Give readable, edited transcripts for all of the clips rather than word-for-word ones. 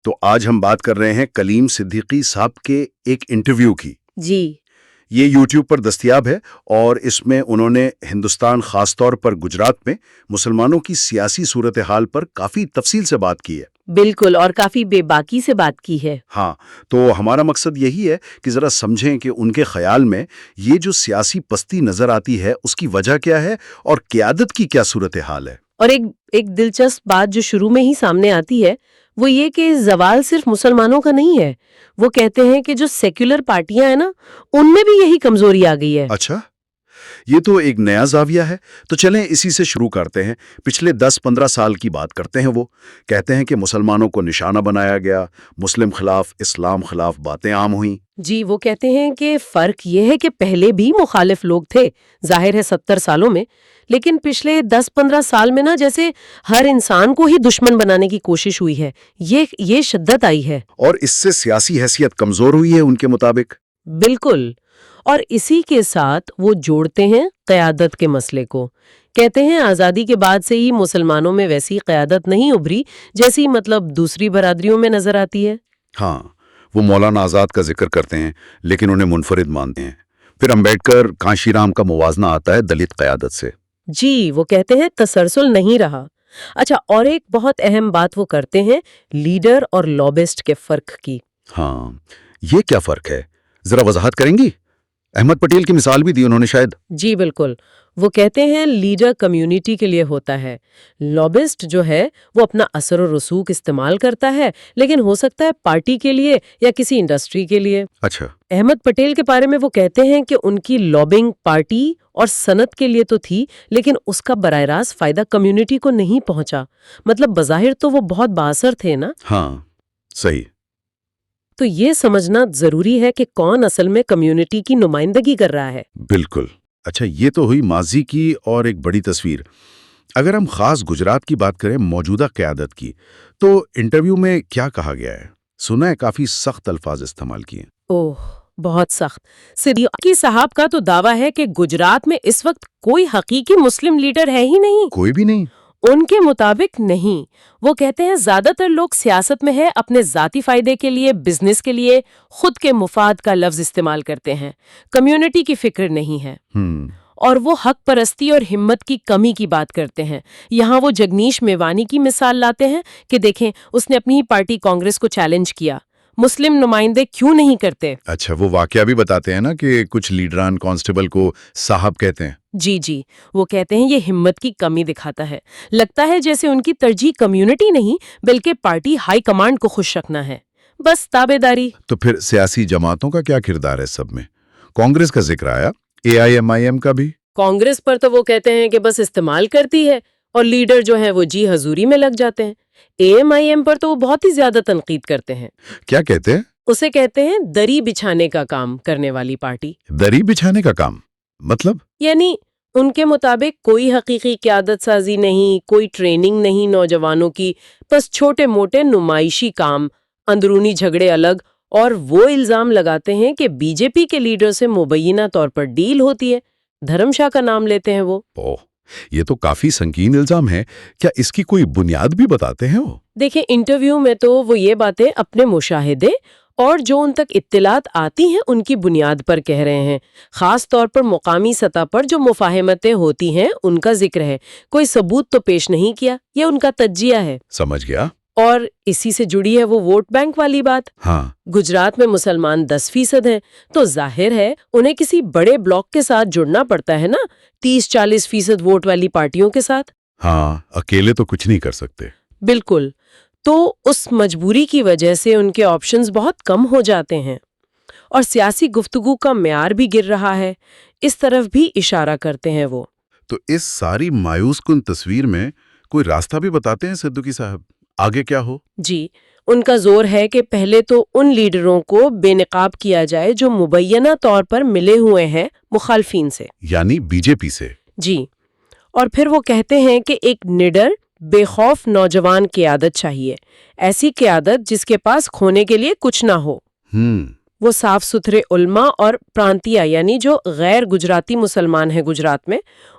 تو آج ہم بات کر رہے ہیں کلیم صدیقی صاحب کے ایک انٹرویو کی. جی. یہ یوٹیوب پر دستیاب ہے اور اس میں انہوں نے ہندوستان خاص طور پر گجرات میں مسلمانوں کی سیاسی صورتحال پر کافی تفصیل سے بات کی ہے. بالکل، اور کافی بے باکی سے بات کی ہے. ہاں، تو ہمارا مقصد یہی ہے کہ ذرا سمجھیں کہ ان کے خیال میں یہ جو سیاسی پستی نظر آتی ہے اس کی وجہ کیا ہے اور قیادت کی کیا صورتحال ہے. اور ایک دلچسپ بات جو شروع میں ہی سامنے آتی ہے وہ یہ کہ زوال صرف مسلمانوں کا نہیں ہے. وہ کہتے ہیں کہ جو سیکولر پارٹیاں ہیں نا، ان میں بھی یہی کمزوری آ گئی ہے. اچھا، یہ تو ایک نیا زاویہ ہے. تو چلیں اسی سے شروع کرتے ہیں. پچھلے 10-15 سال کی بات کرتے ہیں. وہ کہتے ہیں کہ مسلمانوں کو نشانہ بنایا گیا، مسلم خلاف اسلام خلاف باتیں عام ہوئیں. جی، وہ کہتے ہیں کہ فرق یہ ہے کہ پہلے بھی مخالف لوگ تھے، ظاہر ہے 70 سالوں میں، لیکن پچھلے 10-15 سال میں نا جیسے ہر انسان کو ہی دشمن بنانے کی کوشش ہوئی ہے. یہ شدت آئی ہے. اور اس سے سیاسی حیثیت کمزور ہوئی ہے ان کے مطابق. بالکل. اور اسی کے ساتھ وہ جوڑتے ہیں قیادت کے مسئلے کو. کہتے ہیں آزادی کے بعد سے ہی مسلمانوں میں ویسی قیادت نہیں ابھری جیسی مطلب دوسری برادریوں میں نظر آتی ہے. ہاں، وہ مولانا آزاد کا ذکر کرتے ہیں لیکن انہیں منفرد مانتے ہیں. پھر امبیڈکر کانشی رام کا موازنہ آتا ہے دلت قیادت سے. جی، وہ کہتے ہیں تسلسل نہیں رہا. اچھا، اور ایک بہت اہم بات وہ کرتے ہیں لیڈر اور لابسٹ کے فرق کی. ہاں، یہ کیا فرق ہے؟ ذرا وضاحت کریں گی؟ احمد پٹیل کی مثال بھی دی انہوں نے شاید. جی بالکل. وہ کہتے ہیں لیڈر کمیونٹی کے لیے ہوتا ہے، لابسٹ جو ہے وہ اپنا اثر و رسوخ استعمال کرتا ہے لیکن ہو سکتا ہے پارٹی کے لیے یا کسی انڈسٹری کے لیے. اچھا. احمد پٹیل کے بارے میں وہ کہتے ہیں کہ ان کی لابنگ پارٹی اور صنعت کے لیے تو تھی لیکن اس کا براہ راست فائدہ کمیونٹی کو نہیں پہنچا. مطلب بظاہر تو وہ بہت بااثر تھے نا. ہاں، صحیح. تو یہ سمجھنا ضروری ہے کہ کون اصل میں کمیونٹی کی نمائندگی کر رہا ہے. بالکل. اچھا، یہ تو ہوئی ماضی کی اور ایک بڑی تصویر. اگر ہم خاص گجرات کی بات کریں موجودہ قیادت کی، تو انٹرویو میں کیا کہا گیا ہے؟ سنا ہے کافی سخت الفاظ استعمال کیے. اوہ، بہت سخت. صدیقی صاحب کا تو دعویٰ ہے کہ گجرات میں اس وقت کوئی حقیقی مسلم لیڈر ہے ہی نہیں. کوئی بھی نہیں؟ ان کے مطابق نہیں. وہ کہتے ہیں زیادہ تر لوگ سیاست میں ہے اپنے ذاتی فائدے کے لیے، بزنس کے لیے، خود کے مفاد کا لفظ استعمال کرتے ہیں. کمیونٹی کی فکر نہیں ہے. اور وہ حق پرستی اور ہمت کی کمی کی بات کرتے ہیں. یہاں وہ جگنیش میوانی کی مثال لاتے ہیں کہ دیکھیں اس نے اپنی ہی پارٹی کانگریس کو چیلنج کیا. مسلم نمائندے کیوں نہیں کرتے؟ اچھا، وہ واقعہ بھی بتاتے ہیں نا کہ کچھ لیڈران کانسٹیبل کو صاحب کہتے ہیں. جی، وہ کہتے ہیں یہ ہمت کی کمی دکھاتا ہے. لگتا ہے جیسے ان کی ترجیح کمیونٹی نہیں بلکہ پارٹی ہائی کمانڈ کو خوش رکھنا ہے، بس تابع داری. تو پھر سیاسی جماعتوں کا کیا کردار ہے سب میں؟ کانگریس کا ذکر آیا، AIMIM کا بھی. کانگریس پر تو وہ کہتے ہیں کہ بس استعمال کرتی ہے اور لیڈر جو ہیں وہ جی حضوری میں لگ جاتے ہیں. AMIM پر تو وہ بہت ہی زیادہ تنقید کرتے ہیں. کیا کہتے ہیں؟ اسے کہتے ہیں دری بچھانے کا کام کرنے والی پارٹی. دری بچھانے کا کام مطلب؟ یعنی ان کے مطابق کوئی حقیقی قیادت سازی نہیں، کوئی ٹریننگ نہیں نوجوانوں کی، بس چھوٹے موٹے نمائشی کام، اندرونی جھگڑے الگ. اور وہ الزام لگاتے ہیں کہ بی جے پی کے لیڈر سے مبینہ طور پر ڈیل ہوتی ہے. دھرم شاہ کا نام لیتے ہیں وہ. یہ تو کافی سنگین الزام ہے. کیا اس کی کوئی بنیاد بھی بتاتے ہیں وہ؟ دیکھیں انٹرویو میں تو وہ یہ باتیں اپنے مشاہدے اور جو ان تک اطلاعات آتی ہیں ان کی بنیاد پر کہہ رہے ہیں. خاص طور پر مقامی سطح پر جو مفاہمتیں ہوتی ہیں ان کا ذکر ہے. کوئی ثبوت تو پیش نہیں کیا، یہ ان کا تجزیہ ہے. سمجھ گیا. اور اسی سے جڑی ہے وہ ووٹ بینک والی بات. ہاں، گجرات میں مسلمان 10% ہیں تو ظاہر ہے انہیں کسی بڑے بلاک کے ساتھ جڑنا پڑتا ہے نا، 30-40% ووٹ والی پارٹیوں کے ساتھ. ہاں، اکیلے تو کچھ نہیں کر سکتے. بالکل. تو اس مجبوری کی وجہ سے ان کے آپشنز بہت کم ہو جاتے ہیں اور سیاسی گفتگو کا معیار بھی گر رہا ہے. اس طرف بھی اشارہ کرتے ہیں وہ. تو اس ساری مایوس کن تصویر میں کوئی راستہ بھی بتاتے ہیں صدیقی صاحب؟ آگے کیا ہو؟ جی، ان کا زور ہے کہ پہلے تو ان لیڈروں کو بے نقاب کیا جائے جو مبینہ طور پر ملے ہوئے ہیں مخالفین سے، یعنی بی جے پی سے. جی. اور پھر وہ کہتے ہیں کہ ایک نڈر بے خوف نوجوان قیادت چاہیے، ایسی قیادت جس کے پاس کھونے کے لیے کچھ نہ ہو. وہ صاف ستھرے علماء اور پرانتیا یعنی جو غیر گجراتی مسلمان ہیں گجرات میں،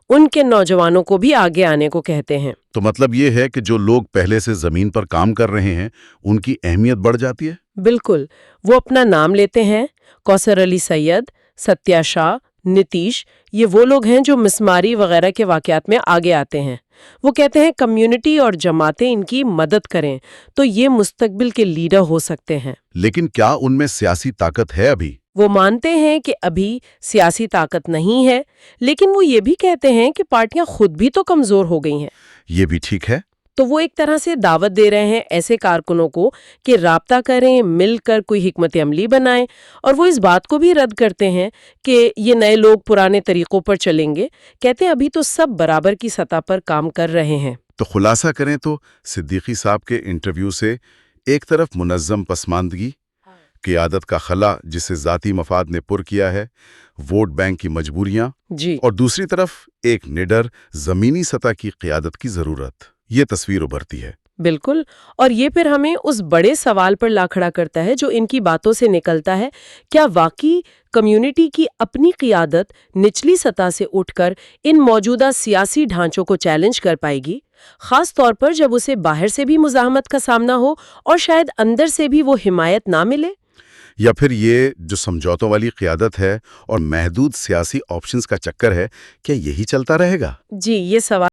ان کے نوجوانوں کو بھی آگے آنے کو کہتے ہیں۔ تو مطلب یہ ہے کہ جو لوگ پہلے سے زمین پر کام کر رہے ہیں ان کی اہمیت بڑھ جاتی ہے؟ بالکل، وہ اپنا نام لیتے ہیں۔ کوثر علی سید، ستیہ شاہ، نتیش، یہ وہ لوگ ہیں جو مسماری وغیرہ کے واقعات میں آگے آتے ہیں۔ وہ کہتے ہیں کمیونٹی اور جماعتیں ان کی مدد کریں تو یہ مستقبل کے لیڈر ہو سکتے ہیں۔ لیکن کیا ان میں سیاسی طاقت ہے ابھی؟ وہ مانتے ہیں کہ ابھی سیاسی طاقت نہیں ہے، لیکن وہ یہ بھی کہتے ہیں کہ پارٹیاں خود بھی تو کمزور ہو گئی ہیں۔ یہ بھی ٹھیک ہے۔ تو وہ ایک طرح سے دعوت دے رہے ہیں ایسے کارکنوں کو کہ رابطہ کریں، مل کر کوئی حکمت عملی بنائیں، اور وہ اس بات کو بھی رد کرتے ہیں کہ یہ نئے لوگ پرانے طریقوں پر چلیں گے۔ کہتے ہیں ابھی تو سب برابر کی سطح پر کام کر رہے ہیں۔ تو خلاصہ کریں تو صدیقی صاحب کے انٹرویو سے ایک طرف منظم پسماندگی، قیادت کا خلا جسے ذاتی مفاد نے پر کیا ہے، ووٹ بینک کی مجبوریاں، جی، اور دوسری طرف ایک نڈر زمینی سطح کی قیادت کی ضرورت، یہ تصویر ابھرتی ہے۔ بالکل، اور یہ پھر ہمیں اس بڑے سوال پر لا کھڑا کرتا ہے جو ان کی باتوں سے نکلتا ہے، کیا واقعی کمیونٹی کی اپنی قیادت نچلی سطح سے اٹھ کر ان موجودہ سیاسی ڈھانچوں کو چیلنج کر پائے گی، خاص طور پر جب اسے باہر سے بھی مزاحمت کا سامنا ہو اور شاید اندر سے بھی وہ حمایت نہ ملے؟ یا پھر یہ جو سمجھوتوں والی قیادت ہے اور محدود سیاسی آپشنز کا چکر ہے، کیا یہی چلتا رہے گا؟ جی، یہ سوال